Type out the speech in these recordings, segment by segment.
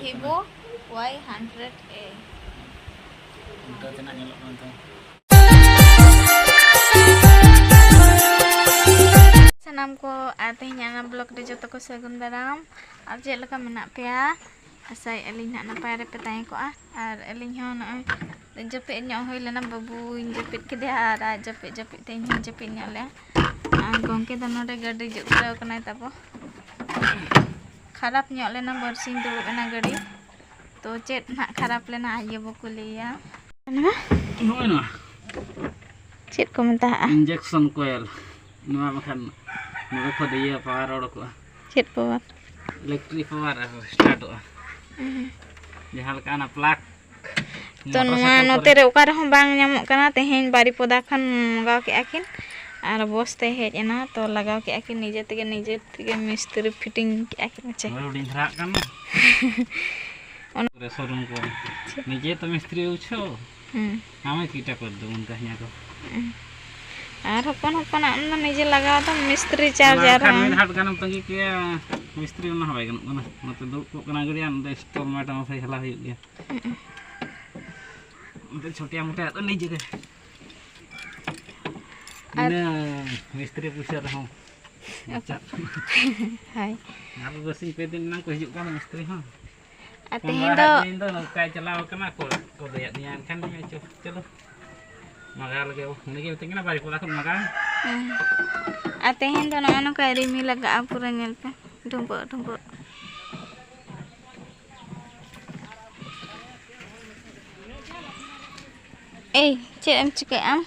Vivo Y100A. Sanam ko atenya na blog de joto ko sagun daram ar je leka menak pea asai elin nak napai re petang ko ar elin ho na jepit nyok hoi lena babu jepit ke dia ar jepit ten jepit nyok le gongke dan node gadi juk tau kana tapo kharap nyok lena bersing dulu ena gadi to cet nak kharap lena ayo bukulia ana no cet ko minta injection coil nua makan nua ko dia power ora ko cet power electric power start jahal kana plug to nua note re okar hon bang nyamok kana teheng bari poda khan magaw ke akin ar boste hej ena to lagaw ke akin nije tege mistri fitting ke akin che udin hrak kan on showroom ko nije to mistri ucho ame kita ko dun kahnya ko আর হপন আমরা নিজে লাগাও তো মিস্ত্রি charger kan hat kanam tangi ke mistri na hoy kan na note do ko kana gari an de store ma ta sai hala hoy gya note chotiya mota to nije ke ina mistri pusar ho acap hai ar bersih pedin nang ko hijuk kan mistri ha ate hindo no kai chalao kana ko lihat nian kan me chalo magar lagi ini kita tinggal balik pulang ke makan ate hindo no ano kai rimi laga apura nyel pe dumpuk cek em cike am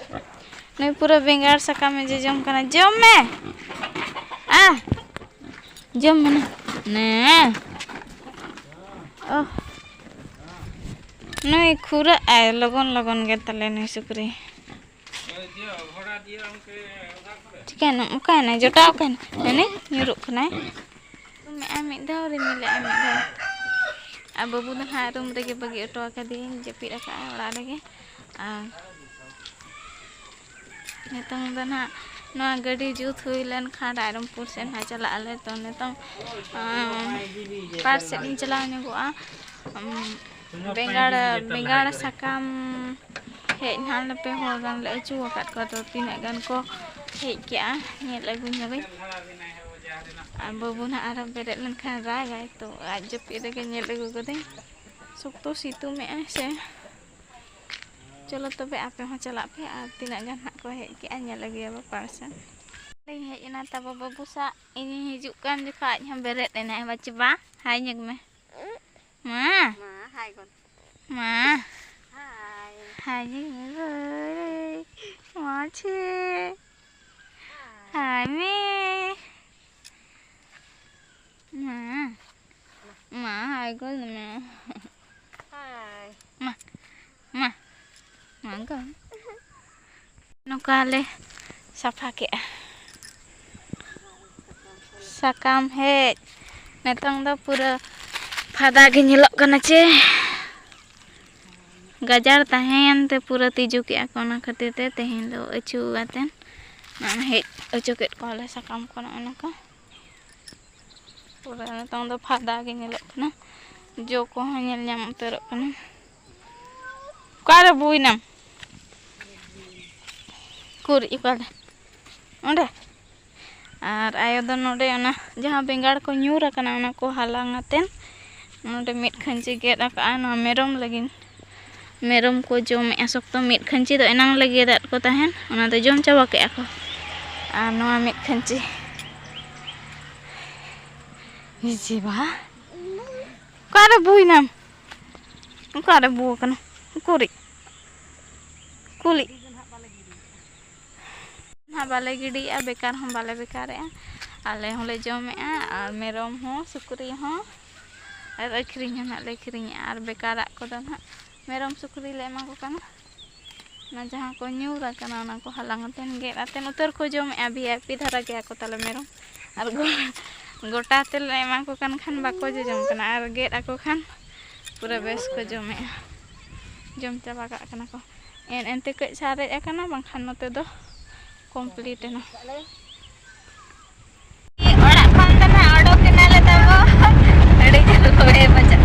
nih pura bengar sakam aja jom kana jom me jom mana nah oh nih khura logon ge tale nih sukri chicken ukai na jota ukai na nyuruk kana me amit daw rimile amit daw ababu na harum rege bagi auto akading jepit aka ora lagi nitong dan ha noa gadi jut hui len khan Rairampur sen ha chala ale to nitong par set in chala nyogo bengar sakam hej han lepe hor gan le chu akat ko to tinak gan ko hej kya nyet lagu nyabai babu na arab beret len khan ra gai to ajep ide ke nyet lagu ko ding sukto situ me se चलो तबे आपे हो चला पे तीना गान हक को हेज के अnya lagi apa parsan ling hej ina tabo babu sa ini hijuk kan jika हम beret ena baca ba hai nyek me ma hai kon ma hai nyek ơi ma chi hai me ma hai kon me hai ma mangga nokale safa ke sakam hej netong do pura phada ge nyelok kana che gajar tahen te pura tiju ke akona khatir te tehen do achu aten na hej achu ket ko le sakam kona onaka pura netong do phada ge nyelok kana jo ko nyel nyam terok kana kare buinam kur ipade onde ar ayo do node ona jaha bengar ko nyur akana ona ko halang aten node mit khanchi get aka ana merom lagin merom ko jom esok to mit khanchi do enang lagi dat ko tahen ona do jom chaba ke ako ar noa mit khanchi iji ba kare buinam kare bu kana kuli ha bale gidi a bekar hon bale bekar ale hole jome ar merom ho sukri ho ar akhring na le akhring ar bekara ko dan ha merom sukri le emang ko kana na jaha ko nyura kana na ko halang ten ge aten utar ko jome a vip dhara ge ko tale merom ar gota tel emang ko kan khan bako jom kana ar ge ako khan pura bes ko jome jom chaba ka kana ko ente ke sare akana bangkhan note do complete na ora khon ta na odo ke na le tabo ade jalo e bacha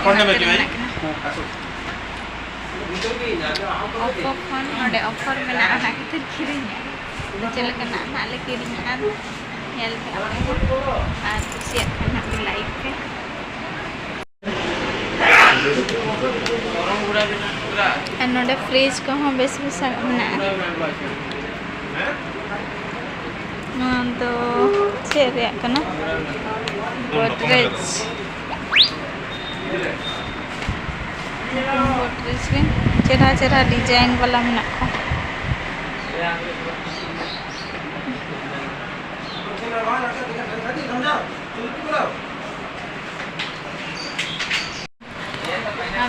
Oppo phone ada offer mena anak kita kirinya. Macam kena anak le kirinya nyel pe apa siap anak like ke. And ada fridge ko hom bes besar mena. Nanto ceria kana. Godrej. Godrej ni cerah-cerah design wala mena ko.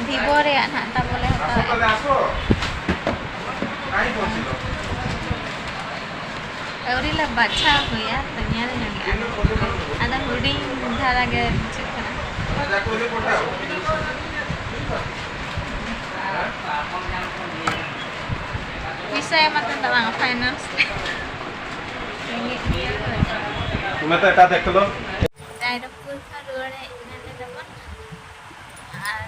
Vivo reak nak tak boleh Ori lah baca aku ya ternyata yang ada hudi dhara ge chukana bisa ya matan tawang finance तुम्हें तो एटा देख लो direct full फारोरे नने दबन আর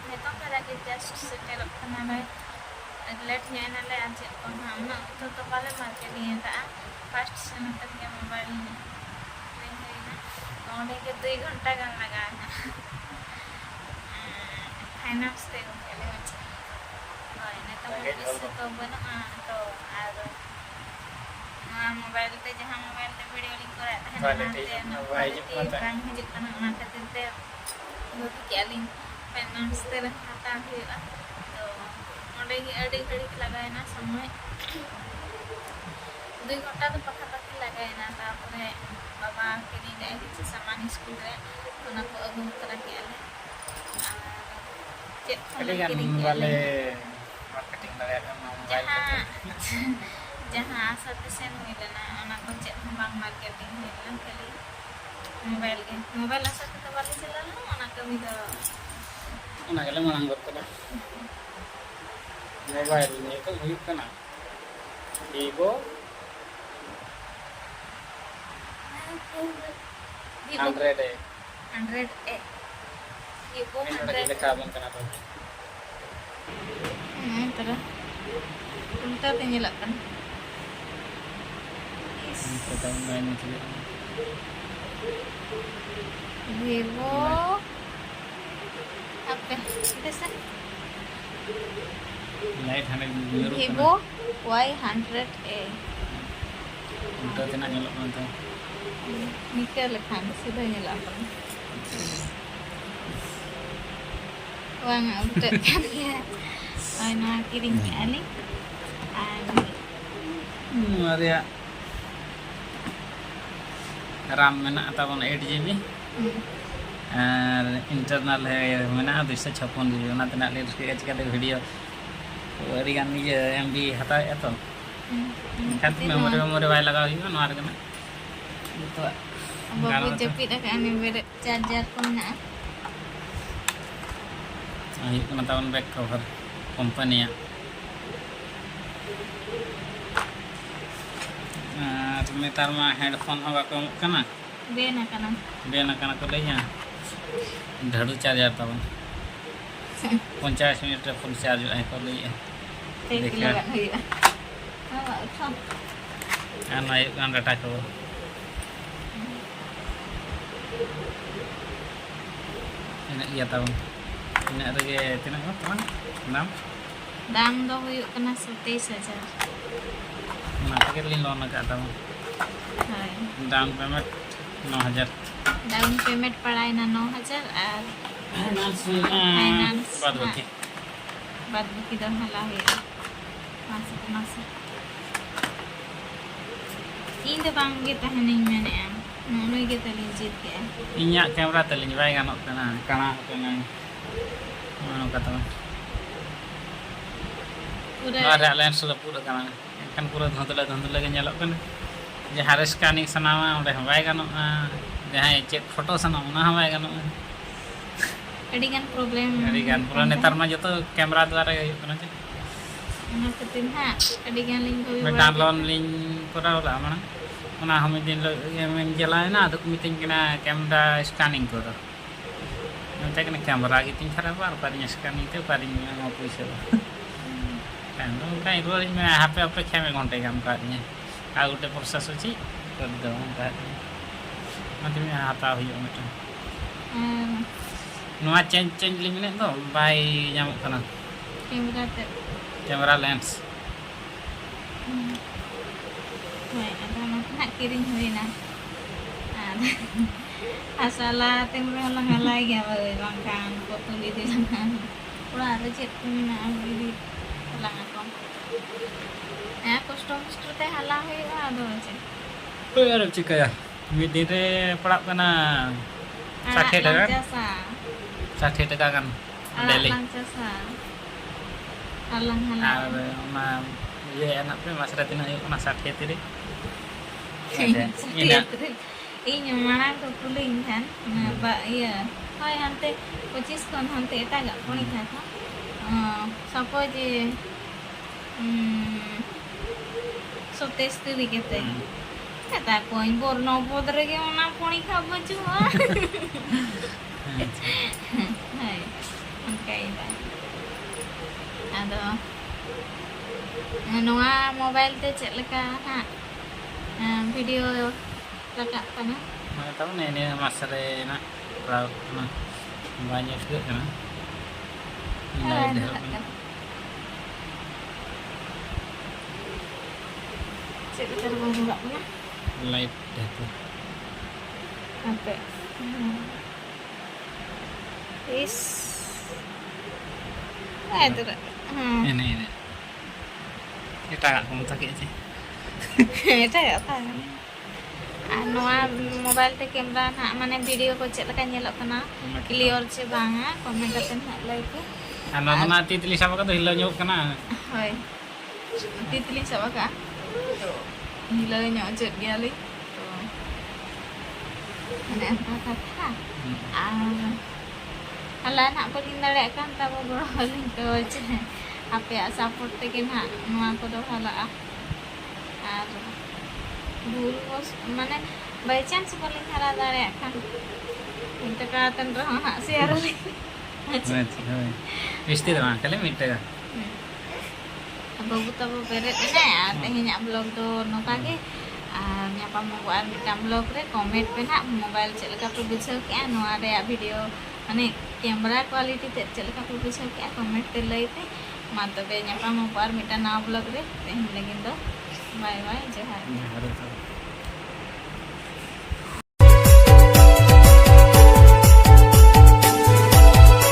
नेतो करा के just settle करना है late जाना ले आज को हम ना तो वाले मार्केट लिए था फर्स्ट समय तक के मोबाइल नहीं है ना और के 2 घंटा गन लगा है फाइनेंस पे ले अच्छा और नेतो से तो बना तो और मोबाइल पे जहां मोबाइल पे वीडियो लिंक करा है ना काम हिजुक कना ना खातिर ते बहुत क्या लिंक फाइनेंस ते खाता हुआ तो ओंडे की अड़ी घड़ी लगाए ना समय 2 घंटा तो पक्का लगाए ना तापरे बाबा के दिन जाए किसी सामान स्कूल रे तो ना को अगु तरह के आले चेक अड़ी वाले मार्केटिंग लगा मोबाइल जहाँ आशा पे सेन मिलना ओना को चेक बांग मार्केटिंग मिलना खाली मोबाइल आशा पे वाले चला ना ओना कमी तो ओना गले मांग गत कदा मोबाइल ने तो हुई कना Vivo 100A Vivo 100 lekah bang kena tu terus untah tenyelakan kita main macam Vivo apa itu sah light 100 Vivo Y100A untuk tenak nyelok nanti nikah lekan sudah nyelakan wang udah kan ya ana kirim ani Maria RAM mena ataupun 8GB और internal है मना 256 GB ओना तना ले उसके चिकाते video अरी गान ये MB हता है तो kan memori वाई लगा हुई है नोर कना तो babu jepit akan beda charger pun na ayo kena tahun back cover company ya netar mah headphone hoga ko kana bena kana ko lenya dhadu charger tahun 50 minute full charge है को लइया देखिए ana ayo kan data ko enak iya tahun enak lagi tinak ko tahun 6 दाम दो हुई कना 27,000 ना के लिए लोन का tahun हाय डाउन पेमेंट 9,000 डाउन पेमेंट पड़ाई ना 9,000 और फाइनेंस बाद बाकी दो हला हुई masuk इन दो बांग के तहने मैंने नोनो के तलिन जीत के इन्या कैमरा तलिन बाय गानोक कना कना कना मानो कता पूरा ada lens sudah pura kana kan pura धुंधला के nyalok kan जहाँ स्कैनिंग सनावा ओंडे बाय गानोक जहाँ चेक फोटो सना ओना बाय गानोक अडिगन प्रॉब्लम नेतार मा जतो कैमरा द्वारा हुयुग कना चे ओना खातिर हा अडिगन लिंक हुई मिटान लोन लिंक कराव ला माना ओना हम दिन लो जलाय ना तो मिटिंग कना कैमरा स्कैनिंग करो nanti kena kamera gitu cara apa paling sekarang itu paling mau puisi kan lu kan itu HP kamera kontak kamu katanya aku udah proses sih udah katanya nanti tahu ya macam nua change limit tuh by nyamuk kana kamera lens ada nak kirim hari na asala temre halang ya bangkang foto di langan pura ada chat na di halang ako custom teh halang ado chat Arab cika ya midire prak kana sakit kan sakit kan Delhi halang ma ya anak pe mas ratina yuk mas sakit ini ini mana tu puling kan ba iya hai hante pocis kon hante eta gak poni kata sapo je so test dikete kata koin borno podre ke mana poni khabo chua hai angkai ba ado noa mobile te cek leka ha video rakap kana mana tahu nih ini masre na laut na banyak juga kan cek kita baru enggak pernah light dah tuh apa is itu ini kita nggak kamu sakit sih itu ya apa noa mobile te camera na mane video ko cek leka nyelok kana clear che banga comment katen hak like ano nanti tulis apa kan hilang nyok kena hoi titili sama ka hilo nyok jet gali to ane apa kata ala nak paling dare kan ta bo rolling to je apa support te kin hak noa ko do hala ar भूल माने by chance बोले हरा दारे kan minta katen roh hak share li isti dah kali minta kan babu tabu beret ne tehnya blog do noka ge nyapa mo buat mitam blog re comment pe nak mobile cek leka pe bisa ke anu ada video mane camera quality te cek leka pe bisa ke comment te lai te matobe nyapa mo buat mitam na blog re tehnya lagi do bye bye johar